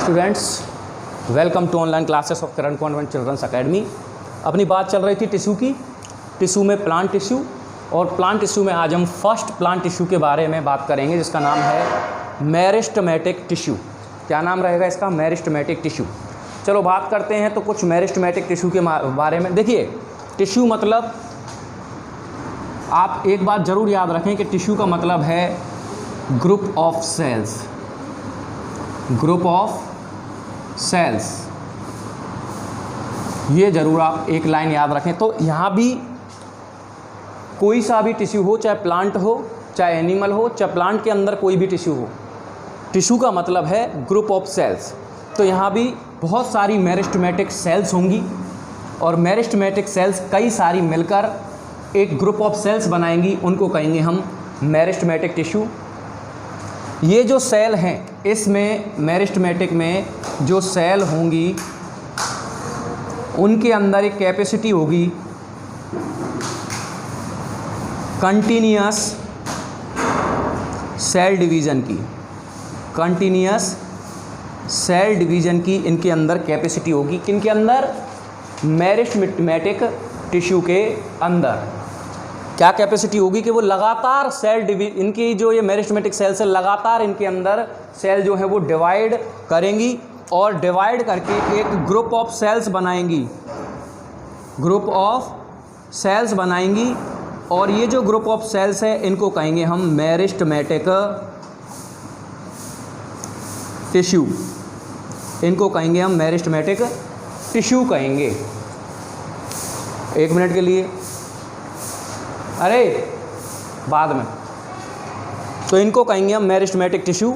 Students, welcome to online classes of Karan convent childrens academy. अपनी बात चल रही थी टिश्यू की। टिश्यू में प्लांट टिश्यू, और प्लांट टिश्यू में आज हम फर्स्ट प्लांट टिश्यू के बारे में बात करेंगे जिसका नाम है मेरिस्टेमेटिक टिश्यू। क्या नाम रहेगा इसका? Meristematic tissue. चलो बात करते हैं तो कुछ मेरिस्टेमेटिक टिश्यू के बारे में। देखिए, टिश्यू मतलब आप एक बात ज़रूर याद रखें कि टिश्यू का मतलब है group of cells. Group of cells, ये ज़रूर आप एक लाइन याद रखें। तो यहाँ भी कोई सा भी टिश्यू हो, चाहे प्लांट हो चाहे एनिमल हो, चाहे प्लांट के अंदर कोई भी टिश्यू हो, टिश्यू का मतलब है ग्रुप ऑफ सेल्स। तो यहाँ भी बहुत सारी मेरिस्टेमेटिक सेल्स होंगी और मेरिस्टेमेटिक सेल्स कई सारी मिलकर एक ग्रुप ऑफ सेल्स बनाएंगी, उनको कहेंगे हम मेरिस्टेमेटिक टिश्यू। ये जो सेल हैं, इसमें मेरिस्टेमेटिक में जो सेल होंगी उनके अंदर एक कैपेसिटी होगी कंटिन्यूअस सेल डिवीज़न की। कंटिन्यूअस सेल डिवीज़न की इनके अंदर कैपेसिटी होगी। किनके अंदर? मेरिस्टेमेटिक टिश्यू के अंदर क्या कैपेसिटी होगी कि वो लगातार इनकी जो ये मेरिस्टेमेटिक सेल्स है, लगातार इनके अंदर सेल जो है वो डिवाइड करेंगी और डिवाइड करके एक ग्रुप ऑफ सेल्स बनाएंगी। ग्रुप ऑफ सेल्स बनाएंगी और ये जो ग्रुप ऑफ सेल्स है इनको कहेंगे हम मेरिस्टेमेटिक टिश्यू। इनको कहेंगे हम मेरिस्टेमेटिक टिश्यू कहेंगे। एक मिनट के लिए, अरे बाद में। तो इनको कहेंगे हम मेरिस्टेमेटिक टिश्यू,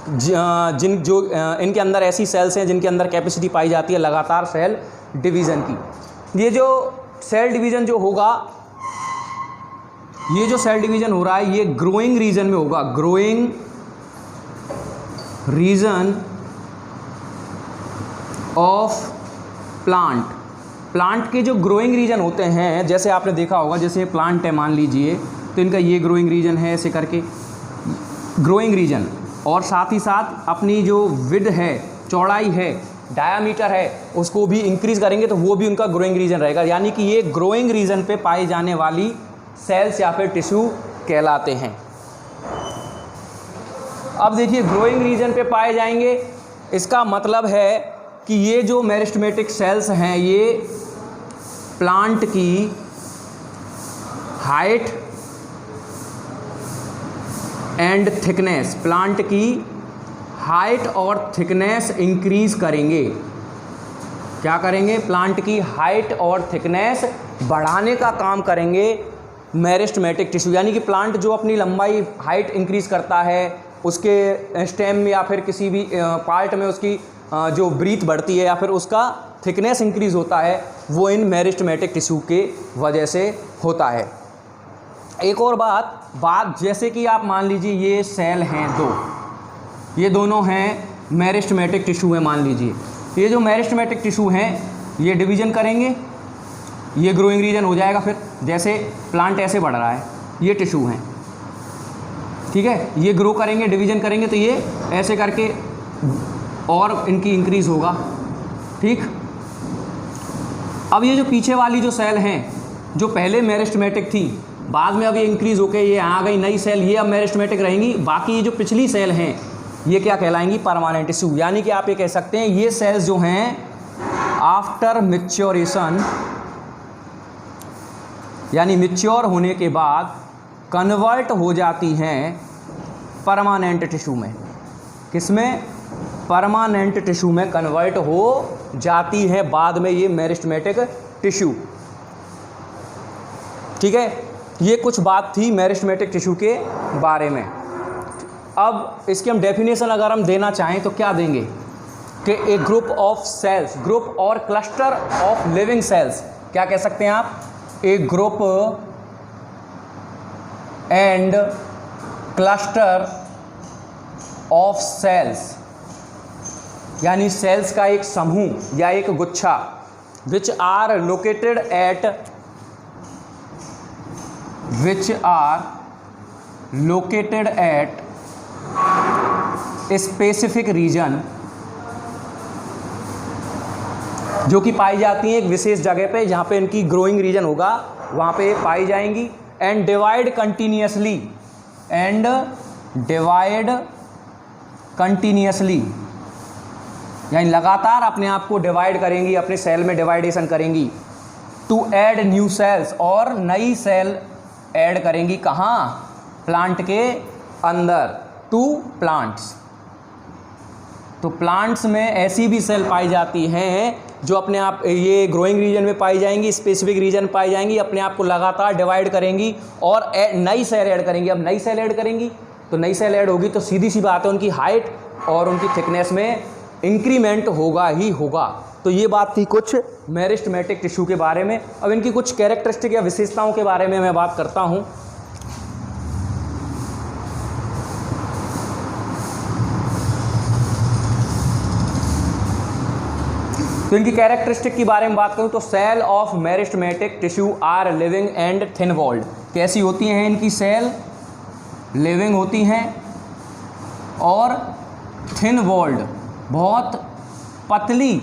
इनके अंदर ऐसी सेल्स हैं जिनके अंदर कैपेसिटी पाई जाती है लगातार सेल डिवीज़न की। ये जो सेल डिवीज़न जो होगा, ये जो सेल डिवीज़न हो रहा है ये ग्रोइंग रीजन में होगा। Growing region of plant. Plant के जो ग्रोइंग रीजन होते हैं, जैसे आपने देखा होगा, जैसे प्लांट है मान लीजिए, तो इनका ये ग्रोइंग रीजन है, ऐसे करके ग्रोइंग रीजन। और साथ ही साथ अपनी जो विड्थ है, चौड़ाई है, डायामीटर है, उसको भी इंक्रीज़ करेंगे तो वो भी उनका ग्रोइंग रीजन रहेगा। यानी कि ये ग्रोइंग रीजन पे पाई जाने वाली सेल्स या फिर टिश्यू कहलाते हैं। अब देखिए, ग्रोइंग रीजन पे पाए जाएंगे, इसका मतलब है कि ये जो मेरिस्टेमेटिक सेल्स हैं ये प्लांट की हाइट एंड थिकनेस, प्लांट की हाइट और थिकनेस इंक्रीज करेंगे। क्या करेंगे? प्लांट की हाइट और थिकनेस बढ़ाने का काम करेंगे मेरिस्टेमेटिक टिश्यू। यानी कि प्लांट जो अपनी लंबाई, हाइट इंक्रीज करता है, उसके स्टेम में या फिर किसी भी पार्ट में उसकी जो ब्रीथ बढ़ती है या फिर उसका थिकनेस इंक्रीज होता है, वो इन मेरिस्टेमेटिक टिश्यू के वजह से होता है। एक और बात जैसे कि आप मान लीजिए ये सेल हैं दो, ये दोनों हैं मेरिस्टेमेटिक टिश्यू है। मान लीजिए ये जो मेरिस्टेमेटिक टिश्यू हैं ये डिवीज़न करेंगे, ये ग्रोइंग रीजन हो जाएगा। फिर जैसे प्लांट ऐसे बढ़ रहा है, ये टिश्यू हैं, ठीक है, ये ग्रो करेंगे, डिवीज़न करेंगे, तो ये ऐसे करके और इनकी इंक्रीज़ होगा। ठीक। अब ये जो पीछे वाली जो सेल हैं, जो पहले मेरिस्टेमेटिक थी, बाद में अब ये इंक्रीज़ होकर ये आ गई नई सेल, ये अब मेरिस्टेमेटिक रहेंगी। बाकी ये जो पिछली सेल हैं ये क्या कहलाएंगी? Permanent tissue. यानी कि आप ये कह सकते हैं ये सेल्स जो हैं आफ्टर मैच्योरेशन, यानी मैच्योर होने के बाद कन्वर्ट हो जाती हैं परमानेंट टिश्यू में। किसमें? परमानेंट टिश्यू में कन्वर्ट हो जाती है बाद में ये मेरिस्टेमेटिक टिश्यू। ठीक है, ये कुछ बात थी मेरिस्टेमेटिक टिश्यू के बारे में। अब इसकी हम डेफिनेशन अगर हम देना चाहें तो क्या देंगे कि a group of cells, group और क्लस्टर ऑफ लिविंग सेल्स, क्या कह सकते हैं आप? A group and cluster of cells, यानी सेल्स का एक समूह या एक गुच्छा, which are located at specific region जो कि पाई जाती हैं एक विशेष जगह पे जहाँ पे इनकी ग्रोइंग रीजन होगा वहाँ पे पाई जाएंगी। एंड डिवाइड कंटिन्यूसली यानी लगातार अपने आप को डिवाइड करेंगी, अपने सेल में डिवाइडेशन करेंगी। टू ऐड न्यू सेल्स, और नई सेल ऐड करेंगी कहाँ? प्लांट के अंदर, टू प्लांट्स। तो प्लांट्स में ऐसी भी सेल पाई जाती हैं जो अपने आप ये ग्रोइंग रीजन में पाई जाएंगी, स्पेसिफिक रीजन पाई जाएंगी, अपने आप को लगातार डिवाइड करेंगी और नई सेल ऐड करेंगी। अब नई सेल ऐड करेंगी तो नई सेल ऐड होगी तो सीधी सी बात है उनकी हाइट और उनकी थिकनेस में इंक्रीमेंट होगा ही होगा। तो ये बात थी कुछ मेरिस्टेमेटिक टिश्यू के बारे में। अब इनकी कुछ कैरेक्टरिस्टिक या विशेषताओं के बारे में मैं बात करता हूँ। तो इनकी कैरेक्टरिस्टिक के बारे में बात करूं तो cell of meristematic tissue are living and thin walled. कैसी होती हैं इनकी सेल? लिविंग होती हैं और थिन वॉल्ड, बहुत पतली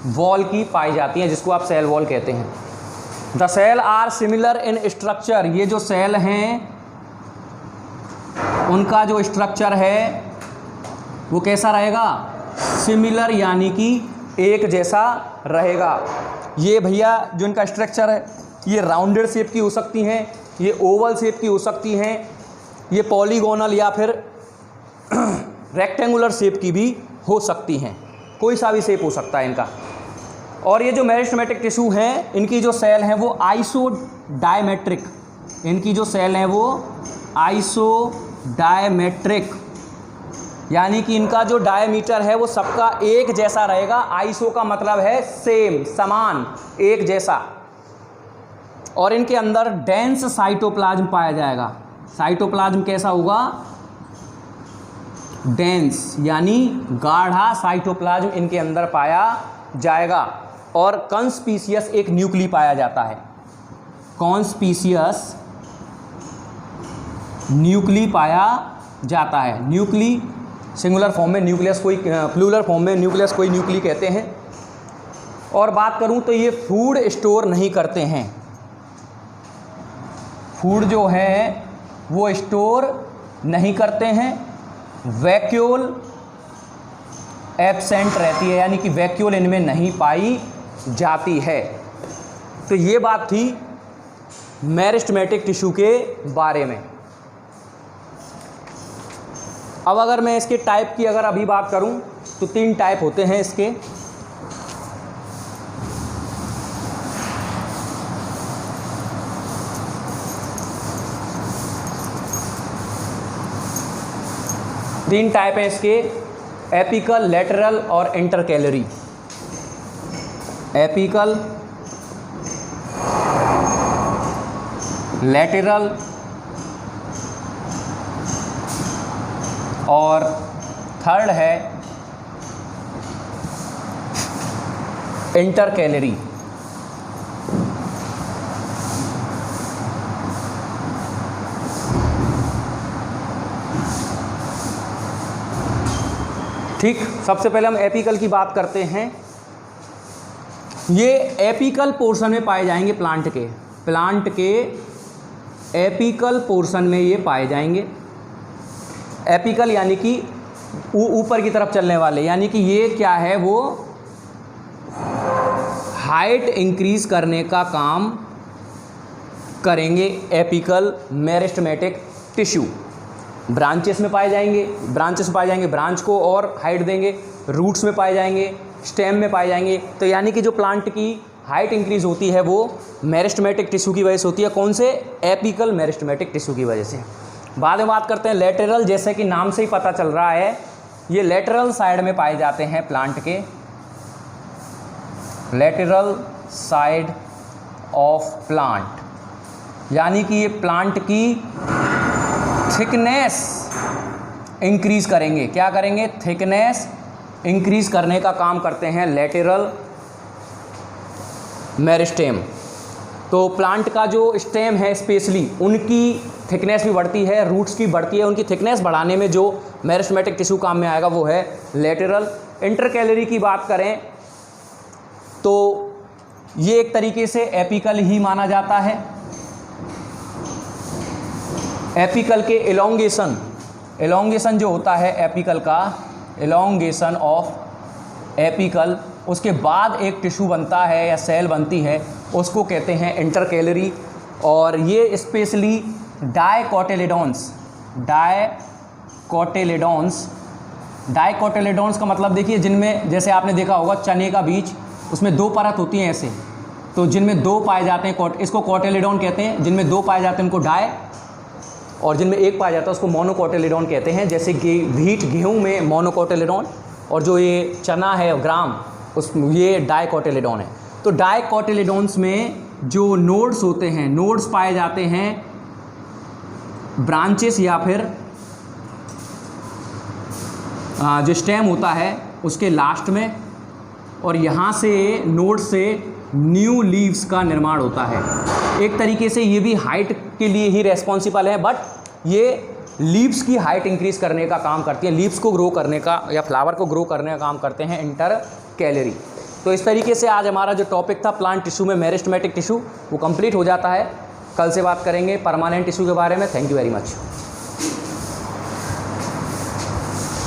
वॉल की पाई जाती हैं, जिसको आप सेल वॉल कहते हैं। The cell are similar in structure. ये जो सेल हैं उनका जो स्ट्रक्चर है वो कैसा रहेगा? सिमिलर, यानी कि एक जैसा रहेगा। ये भैया जो इनका स्ट्रक्चर है ये राउंडेड शेप की हो सकती हैं, ये ओवल शेप की हो सकती हैं, ये पॉलीगोनल या फिर रेक्टेंगुलर शेप की भी हो सकती हैं, कोई सा भी शेप हो सकता है इनका। और ये जो मेरिस्टेमेटिक टिश्यू हैं इनकी जो सेल हैं वो आइसोडायमेट्रिक, इनकी जो सेल हैं वो आइसोडायमेट्रिक, यानी कि इनका जो डायमीटर है वो सबका एक जैसा रहेगा। आइसो का मतलब है सेम, समान, एक जैसा। और इनके अंदर डेंस साइटोप्लाज्म पाया जाएगा। साइटोप्लाज्म कैसा होगा? डेंस, यानी गाढ़ा साइटोप्लाज्म इनके अंदर पाया जाएगा। और कॉन्स्पीशियस एक न्यूक्ली पाया जाता है, कॉन्स्पीशियस न्यूक्ली पाया जाता है। न्यूक्ली सिंगुलर फॉर्म में, न्यूक्लियस कोई, प्लूरल फॉर्म में न्यूक्लियस कोई न्यूक्ली कहते हैं। और बात करूं तो ये फूड स्टोर नहीं करते हैं, फूड जो है वो स्टोर नहीं करते हैं। वैक्यूल एब्सेंट रहती है, यानी कि वैक्यूल इनमें नहीं पाई जाती है। तो ये बात थी मेरिस्टेमेटिक टिश्यू के बारे में। अब अगर मैं इसके टाइप की अगर अभी बात करूं तो 3 टाइप होते हैं इसके। तीन टाइप हैं इसके, एपिकल, लेटरल और इंटरकैलरी। एपिकल, लेटरल और थर्ड है इंटरकैलरी। ठीक, सबसे पहले हम एपिकल की बात करते हैं। ये एपिकल पोर्शन में पाए जाएंगे प्लांट के एपिकल पोर्शन में ये पाए जाएंगे। एपिकल यानी कि ऊपर की तरफ चलने वाले, यानी कि ये क्या है, वो हाइट इंक्रीज करने का काम करेंगे। एपिकल मेरिस्टेमेटिक टिश्यू ब्रांचेस में पाए जाएंगे, ब्रांच को और हाइट देंगे। रूट्स में पाए जाएंगे, स्टेम में पाए जाएंगे। तो यानी कि जो प्लांट की हाइट इंक्रीज होती है वो मेरिस्टेमेटिक टिश्यू की वजह से होती है। कौन से? एपिकल मेरिस्टेमेटिक टिश्यू की वजह से। बाद में बात करते हैं लेटरल। जैसे कि नाम से ही पता चल रहा है ये लेटरल साइड में पाए जाते हैं प्लांट के, लेटरल साइड ऑफ प्लांट, यानी कि ये प्लांट की थिकनेस इंक्रीज करेंगे। क्या करेंगे? थिकनेस इंक्रीज करने का काम करते हैं लेटरल मेरिस्टेम। तो प्लांट का जो स्टेम है स्पेशली उनकी थिकनेस भी बढ़ती है, रूट्स की बढ़ती है। उनकी थिकनेस बढ़ाने में जो मेरिस्टेमेटिक टिश्यू काम में आएगा वो है लेटरल। इंटरकैलरी की बात करें तो ये एक तरीके से एपिकल ही माना जाता है। एपिकल के एलोंगेशन जो होता है एपिकल का, एलोंगेशन ऑफ एपिकल, उसके बाद एक टिश्यू बनता है या सेल बनती है, उसको कहते हैं इंटरकैलरी। और ये स्पेशली डाइकोटिलेडोन्स का मतलब देखिए, जिनमें जैसे आपने देखा होगा चने का बीज, उसमें 2 परत होती हैं ऐसे, तो जिनमें 2 पाए जाते हैं इसको कोटिलेडोन कहते हैं। जिनमें 2 पाए जाते हैं उनको डाई, और जिनमें 1 पाया जाता है उसको मोनोकोटिलेडोन कहते हैं। जैसे कि गेहूँ में मोनोकोटिलेडोन, और जो ये चना है ग्राम, ये डाइकोटिलेडोन है। तो डाइकोटिलेडोन्स में जो नोड्स होते हैं, नोड्स पाए जाते हैं ब्रांचेस या फिर जो स्टेम होता है उसके लास्ट में, और यहाँ से नोड से न्यू लीव्स का निर्माण होता है। एक तरीके से ये भी हाइट के लिए ही रेस्पॉन्सिबल है, बट ये लीव्स की हाइट इंक्रीज करने का काम करती है, लीव्स को ग्रो करने का या फ्लावर को ग्रो करने का काम करते हैं इंटरकैलरी। तो इस तरीके से आज हमारा जो टॉपिक था प्लांट टिश्यू में मेरिस्टेमेटिक टिश्यू, वो कंप्लीट हो जाता है। कल से बात करेंगे परमानेंट टिश्यू के बारे में। Thank you very much.